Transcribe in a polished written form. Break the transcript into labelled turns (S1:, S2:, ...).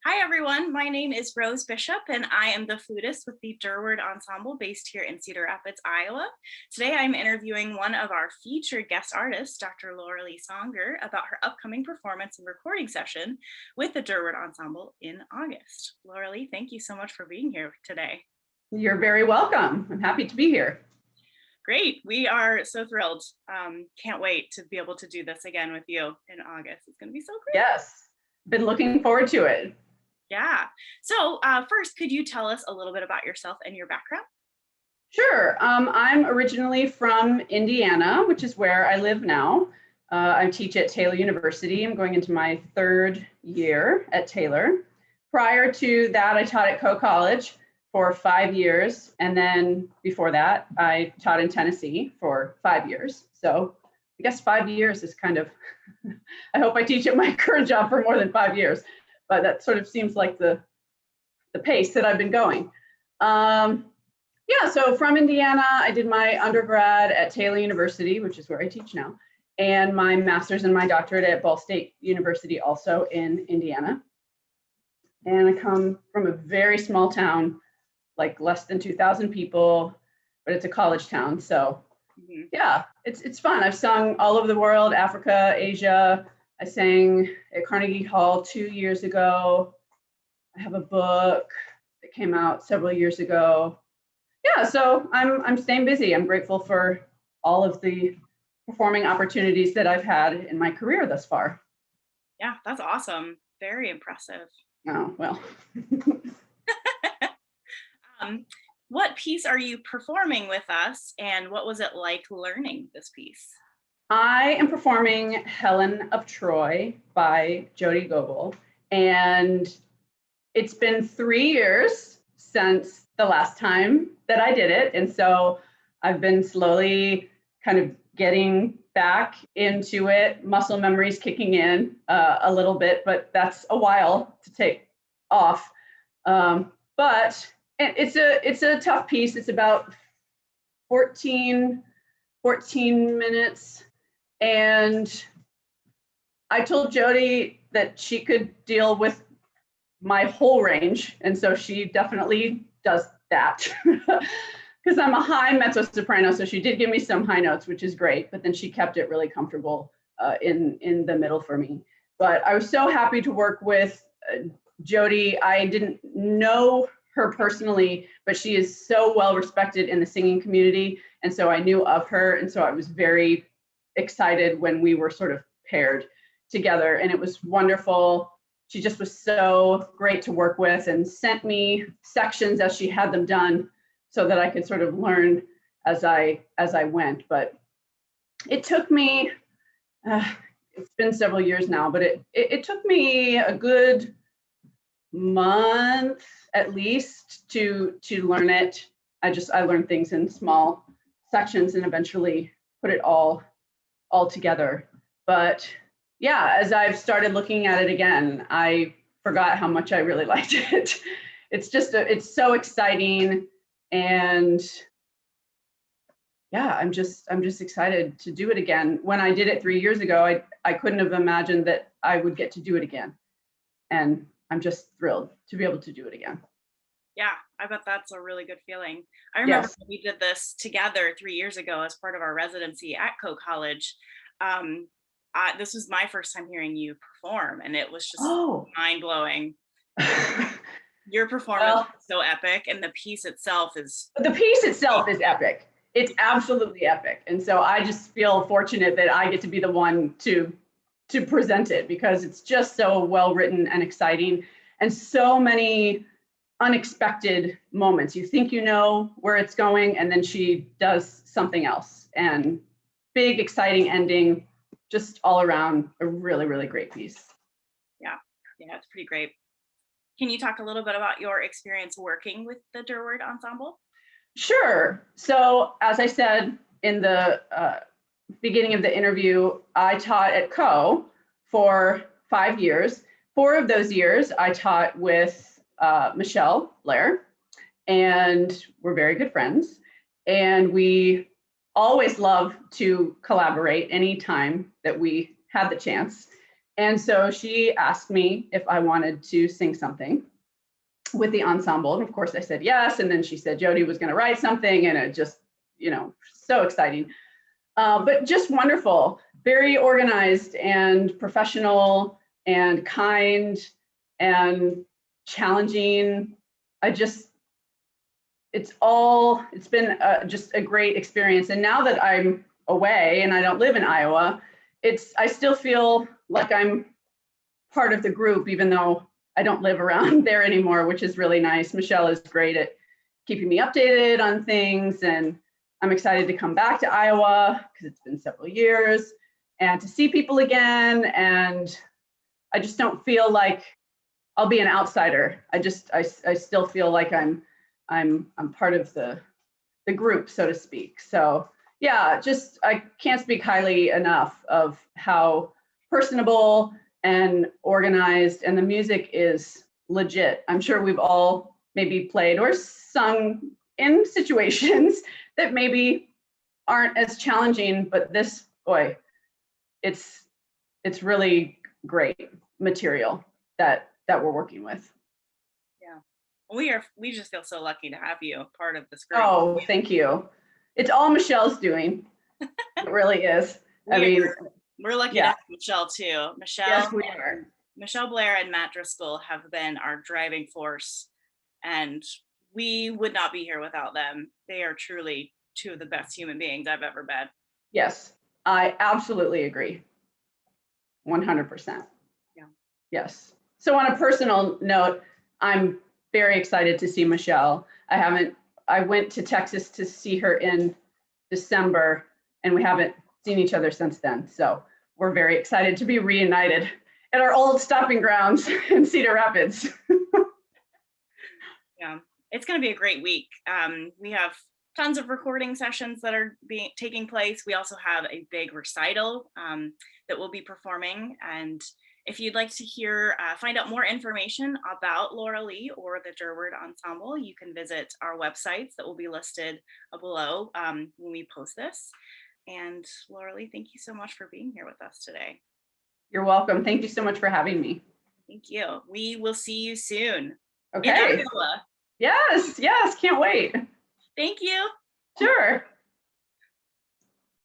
S1: Hi everyone, my name is Rose Bishop and I am the flutist with the Durward Ensemble based here in Cedar Rapids, Iowa. Today I'm interviewing one of our featured guest artists, Dr. Loralee Songer, about her upcoming performance and recording session with the Durward Ensemble in August. Loralee, thank you so much for being here today.
S2: You're very welcome. I'm happy to be here.
S1: Great, we are so thrilled. Can't wait to be able to do this again with you in August. It's gonna be so great.
S2: Yes, been looking forward to it.
S1: Yeah, so first, could you tell us a little bit about yourself and your background?
S2: Sure. I'm originally from Indiana, which is where I live now. I teach at Taylor University. I'm going into my third year at Taylor. Prior to that, I taught at Coe College for 5 years. And then before that, I taught in Tennessee for 5 years. So I guess 5 years is kind of, I hope I teach at my current job for more than 5 years. But that sort of seems like the pace that I've been going. Yeah, so from Indiana, I did my undergrad at Taylor University, which is where I teach now, and my master's and my doctorate at Ball State University, also in Indiana. And I come from a very small town, like less than 2,000 people, but it's a college town. So yeah, it's fun. I've sung all over the world, Africa, Asia. I sang at Carnegie Hall 2 years ago. I have a book that came out several years ago. Yeah, so I'm staying busy. I'm grateful for all of the performing opportunities that I've had in my career thus far.
S1: Yeah, that's awesome. Very impressive.
S2: Oh, well.
S1: What piece are you performing with us, and what was it like learning this piece?
S2: I am performing Helen of Troy by Jodi Goble, and it's been 3 years since the last time that I did it. And so I've been slowly kind of getting back into it, muscle memories kicking in a little bit, but that's a while to take off. But it's a tough piece. It's about 14 minutes. And I told Jodi that she could deal with my whole range. And so she definitely does that because I'm a high mezzo-soprano. So she did give me some high notes, which is great, but then she kept it really comfortable in the middle for me. But I was so happy to work with Jodi. I didn't know her personally, but she is so well respected in the singing community. And so I knew of her. And so I was very excited when we were sort of paired together, and it was wonderful. She just was so great to work with and sent me sections as she had them done so that I could sort of learn as I went. But it took me, it's been several years now, but it took me a good month at least to learn it. I learned things in small sections and eventually put it all together. But yeah, as I've started looking at it again, I forgot how much I really liked it. It's so exciting. And yeah, I'm just excited to do it again. When I did it 3 years ago, I couldn't have imagined that I would get to do it again. And I'm just thrilled to be able to do it again.
S1: Yeah, I bet that's a really good feeling. I remember
S2: Yes.
S1: when we did this together 3 years ago as part of our residency at Coe College. This was my first time hearing you perform, and it was just
S2: Oh.
S1: mind-blowing. Your performance
S2: Well,
S1: is so epic, and the piece itself is
S2: the piece itself is epic. It's absolutely epic. And so I just feel fortunate that I get to be the one to present it because it's just so well written and exciting and so many unexpected moments. You think you know where it's going, and then she does something else. And big, exciting ending, just all around a really, really great piece.
S1: yeah, it's pretty great. Can you talk a little bit about your experience working with the Durward Ensemble?
S2: Sure. So as I said in the beginning of the interview, I taught at Coe for 5 years. 4 of those years I taught with Michelle Blair, and we're very good friends. And we always love to collaborate anytime that we had the chance. And so she asked me if I wanted to sing something with the ensemble. And of course I said yes. And then she said Jodi was going to write something, and it just, so exciting. But just wonderful, very organized and professional and kind and challenging. It's been just a great experience. And now that I'm away and I don't live in Iowa, I still feel like I'm part of the group, even though I don't live around there anymore, which is really nice. Michelle is great at keeping me updated on things, and I'm excited to come back to Iowa because it's been several years and to see people again. And I just don't feel like I'll be an outsider. I still feel like I'm part of the group, so to speak. So yeah, I can't speak highly enough of how personable and organized, and the music is legit. I'm sure we've all maybe played or sung in situations that maybe aren't as challenging, but this, boy, it's really great material that we're working with.
S1: Yeah, we just feel so lucky to have you part of this group.
S2: Oh, thank you. It's all Michelle's doing. It really is.
S1: We're lucky to have Michelle too.
S2: Yes, we are.
S1: Michelle Blair and Matt Driscoll have been our driving force, and we would not be here without them. They are truly two of the best human beings I've ever met.
S2: Yes, I absolutely agree. 100%.
S1: Yeah.
S2: Yes. So on a personal note, I'm very excited to see Michelle. I went to Texas to see her in December, and we haven't seen each other since then. So we're very excited to be reunited at our old stopping grounds in Cedar Rapids.
S1: Yeah, it's going to be a great week. We have tons of recording sessions that are taking place. We also have a big recital that we'll be performing. And if you'd like to find out more information about Loralee or the Durward Ensemble, you can visit our websites that will be listed below when we post this. And Loralee, thank you so much for being here with us today.
S2: You're welcome. Thank you so much for having me.
S1: Thank you. We will see you soon.
S2: Okay.
S1: In Iowa.
S2: Yes, can't wait.
S1: Thank you.
S2: Sure.